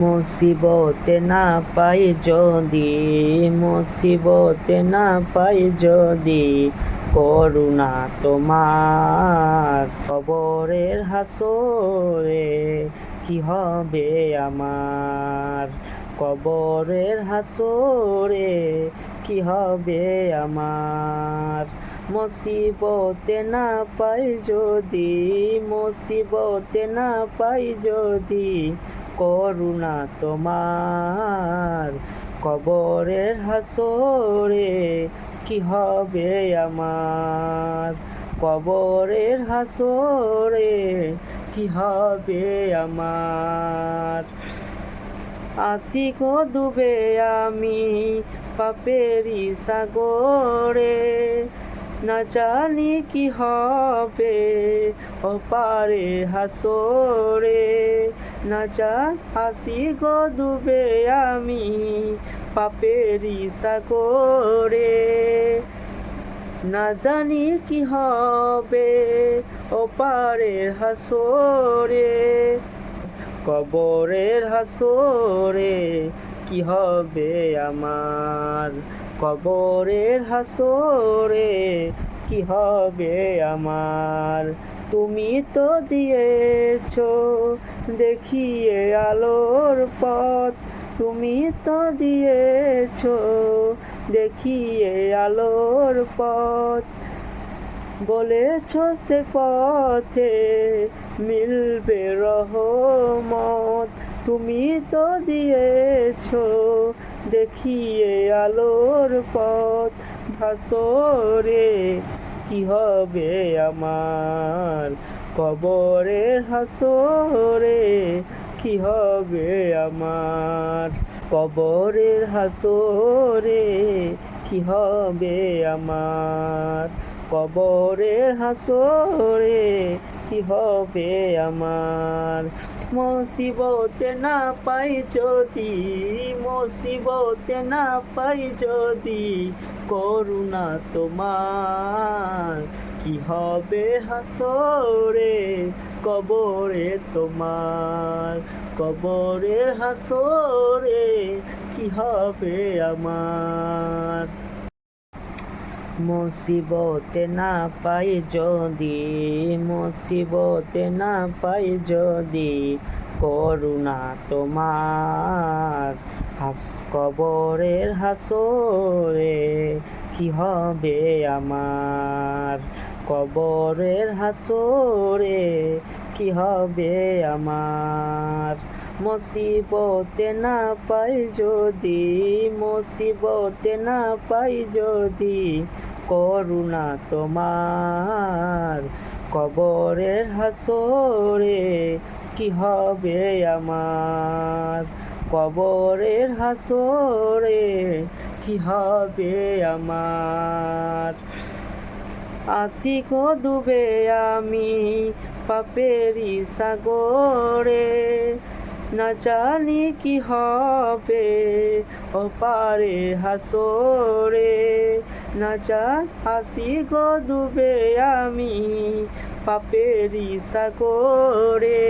মুসিবতে না পাই যদি, মুসিবতে না পাই যদি, করুণা তোমার। কবরের হাসরে কি হবে আমার, কবরের হাসরে কি হবে আমার। মুসিবতে না পাই যদি, মুসিবতে না পাই যদি, করুণা তোমার। কবরের হাসরে কি হবে আমার, কবরের হাসরে কি হবে আমার। আসি গো ডুবে আমি পাপেরি সাগরে, না জানি কি হবে ওপারে হাসরে। না আসি গো ডুবে আমি পাপেরি সাগরে, না জানি কি হবে ওপারে হাসরে। কবরের হাসরে কি হবে আমার, কবরের হাসরে কি হবে আমার। তুমি তো দিয়েছো দেখিয়ে আলোর পথ, তুমি তো দিয়েছো দেখিয়ে আলোর পথ। বলেছ সে পথে মিলবে রহমত, তুমি তো দিয়েছো দেখিয়ে আলোর পথ। হাসরে কি হবে আমার, কবরের হাসরে কি হবে আমার। কবরের হাসরে কি হবে আমার, কবরের হাসরে কি হবে আমার। মুসিবতে না পাই যদি, মুসিবতে না পাই যদি, করুণা তোমার। কি হবে হাসরে কবরে তোমার, কবরের হাসরে কি হবে আমার। মুসিবতে না পাই যদি, মুসিবতে না পাই যদি, করুণা তোমার। কবরের হাসরে কি হবে আমার, কবরের হাসরে কি হবে আমার। মুসিবতে না পাই যদি, মুসিবতে না পাই যদি, করুণা তোমার। কবরের হাসরে কি হবে আমার, কবরের হাসরে কি হবে আমার। আসি গো ডুবে আমি পাপেরি সাগরে, না জানি কি হবে ওপারে হাসরে। না আসি গো ডুবে আমি পাপেরি সাগরে।